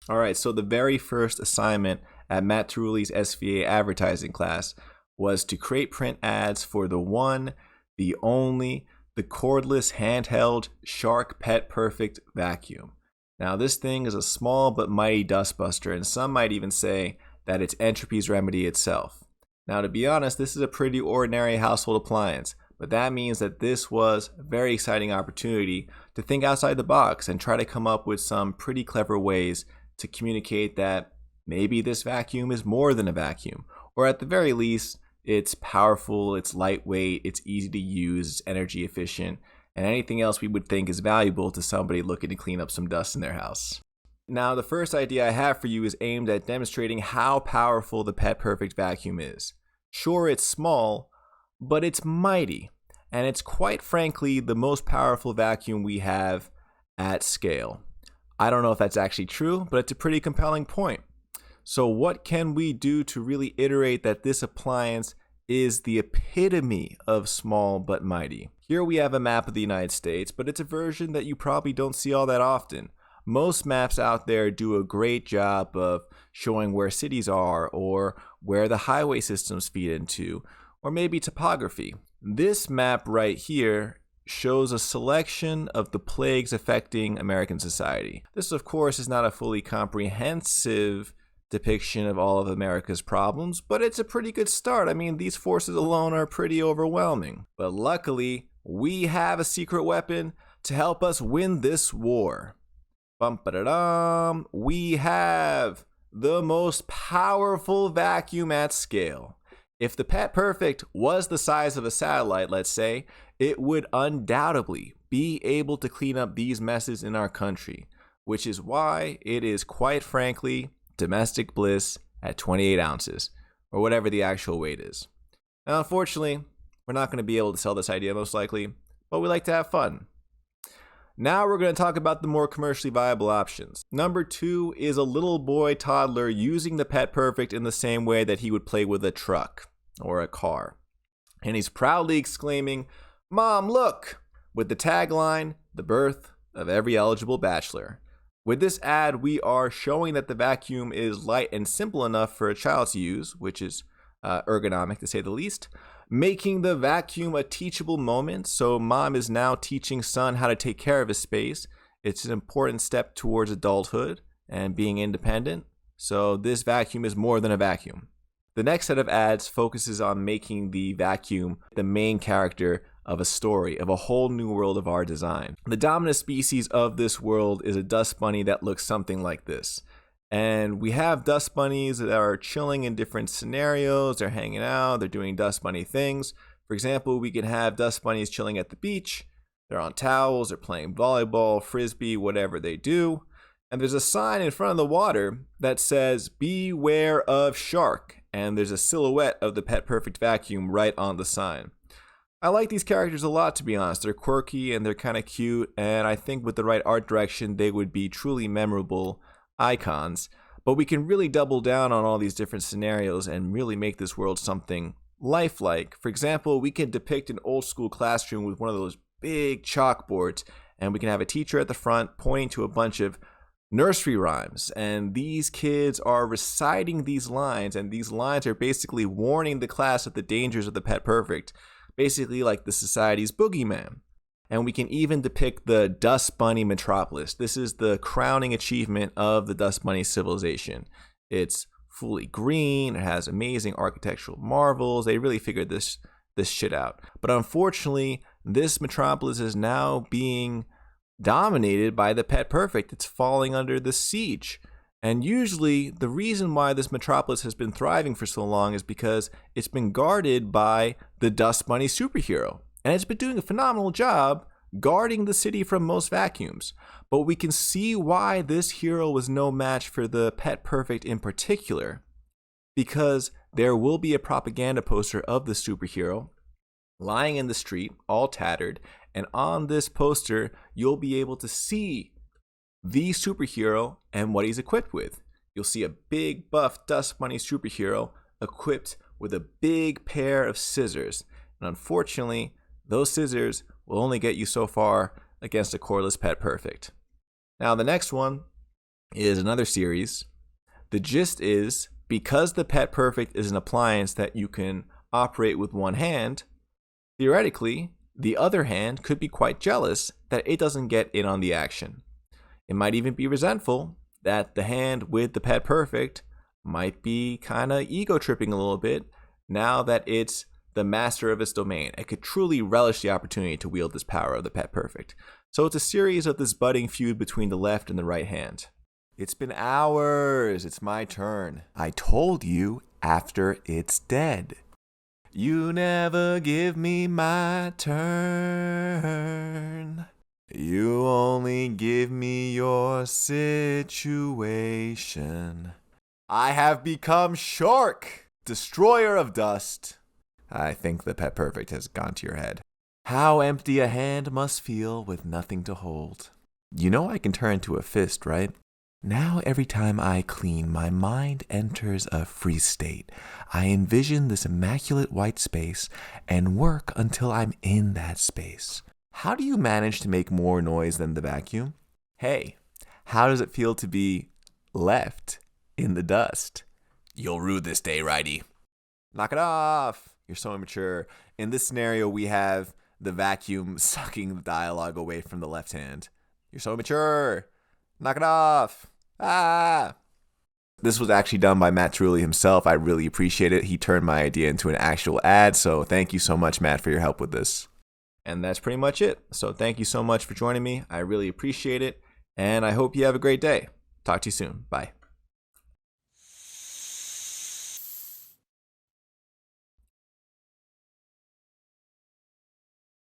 All right, so the very first assignment at Matt Truly's SVA advertising class was to create print ads for the one, the only, the cordless handheld Shark Pet Perfect vacuum. Now, this thing is a small but mighty dustbuster, and some might even say that it's entropy's remedy itself. Now, to be honest, this is a pretty ordinary household appliance, but that means that this was a very exciting opportunity to think outside the box and try to come up with some pretty clever ways to communicate that maybe this vacuum is more than a vacuum, or at the very least, it's powerful, it's lightweight, it's easy to use, it's energy efficient, and anything else we would think is valuable to somebody looking to clean up some dust in their house. Now, the first idea I have for you is aimed at demonstrating how powerful the Pet Perfect vacuum is. Sure, it's small, but it's mighty, and it's quite frankly the most powerful vacuum we have at scale. I don't know if that's actually true, but it's a pretty compelling point. So what can we do to really iterate that this appliance is the epitome of small but mighty? Here we have a map of the United States, but it's a version that you probably don't see all that often. Most maps out there do a great job of showing where cities are or where the highway systems feed into, or maybe topography. This map right here shows a selection of the plagues affecting American society. This, of course, is not a fully comprehensive depiction of all of America's problems, but it's a pretty good start. I mean, these forces alone are pretty overwhelming. But luckily, we have a secret weapon to help us win this war. Bum-ba-da-dum. We have the most powerful vacuum at scale. If the Pet Perfect was the size of a satellite, let's say, it would undoubtedly be able to clean up these messes in our country, which is why it is quite frankly domestic bliss at 28 ounces, or whatever the actual weight is. Now, unfortunately, we're not going to be able to sell this idea most likely, but we like to have fun. Now we're going to talk about the more commercially viable options. Number 2 is a little boy toddler using the Pet Perfect in the same way that he would play with a truck or a car. And he's proudly exclaiming, "Mom, look!" with the tagline, "The birth of every eligible bachelor." With this ad, we are showing that the vacuum is light and simple enough for a child to use, which is ergonomic to say the least, making the vacuum a teachable moment. So mom is now teaching son how to take care of his space. It's an important step towards adulthood and being independent. So this vacuum is more than a vacuum. The next set of ads focuses on making the vacuum the main character of a story, of a whole new world of our design. The dominant species of this world is a dust bunny that looks something like this. And we have dust bunnies that are chilling in different scenarios. They're hanging out, they're doing dust bunny things. For example, we can have dust bunnies chilling at the beach. They're on towels, they're playing volleyball, frisbee, whatever they do. And there's a sign in front of the water that says, "Beware of shark." And there's a silhouette of the Pet Perfect vacuum right on the sign. I like these characters a lot, to be honest. They're quirky and they're kind of cute, and I think with the right art direction, they would be truly memorable icons. But we can really double down on all these different scenarios and really make this world something lifelike. For example, we can depict an old school classroom with one of those big chalkboards, and we can have a teacher at the front pointing to a bunch of nursery rhymes, and these kids are reciting these lines, and these lines are basically warning the class of the dangers of the Pet Perfect, basically like the society's boogeyman. And we can even depict the Dust Bunny metropolis. This is the crowning achievement of the Dust Bunny civilization. It's fully green, it has amazing architectural marvels. They really figured this shit out. But unfortunately, this metropolis is now being dominated by the Pet Perfect. It's falling under the siege. And usually the reason why this metropolis has been thriving for so long is because it's been guarded by the Dust Bunny superhero. And it's been doing a phenomenal job guarding the city from most vacuums. But we can see why this hero was no match for the Pet Perfect in particular, because there will be a propaganda poster of the superhero lying in the street, all tattered, and on this poster, you'll be able to see the superhero and what he's equipped with. You'll see a big buff Dust Bunny superhero equipped with a big pair of scissors. And unfortunately, those scissors will only get you so far against a cordless Pet Perfect. Now the next one is another series. The gist is, because the Pet Perfect is an appliance that you can operate with one hand, theoretically, the other hand could be quite jealous that it doesn't get in on the action. It might even be resentful that the hand with the Pet Perfect might be kind of ego tripping a little bit now that it's the master of its domain. It could truly relish the opportunity to wield this power of the Pet Perfect. So it's a series of this budding feud between the left and the right hand. It's been hours. It's my turn. I told you after it's dead. You never give me my turn. You only give me your situation. I have become Shark, destroyer of dust. I think the Pet Perfect has gone to your head. How empty a hand must feel with nothing to hold. You know I can turn into a fist, right? Now every time I clean, my mind enters a free state. I envision this immaculate white space and work until I'm in that space. How do you manage to make more noise than the vacuum? Hey, how does it feel to be left in the dust? You'll rue this day, righty. Knock it off. You're so immature. In this scenario, we have the vacuum sucking the dialogue away from the left hand. You're so immature. Knock it off. Ah! This was actually done by Matt Trulli himself. I really appreciate it. He turned my idea into an actual ad, so thank you so much, Matt, for your help with this. And that's pretty much it. So thank you so much for joining me. I really appreciate it, and I hope you have a great day. Talk to you soon. Bye.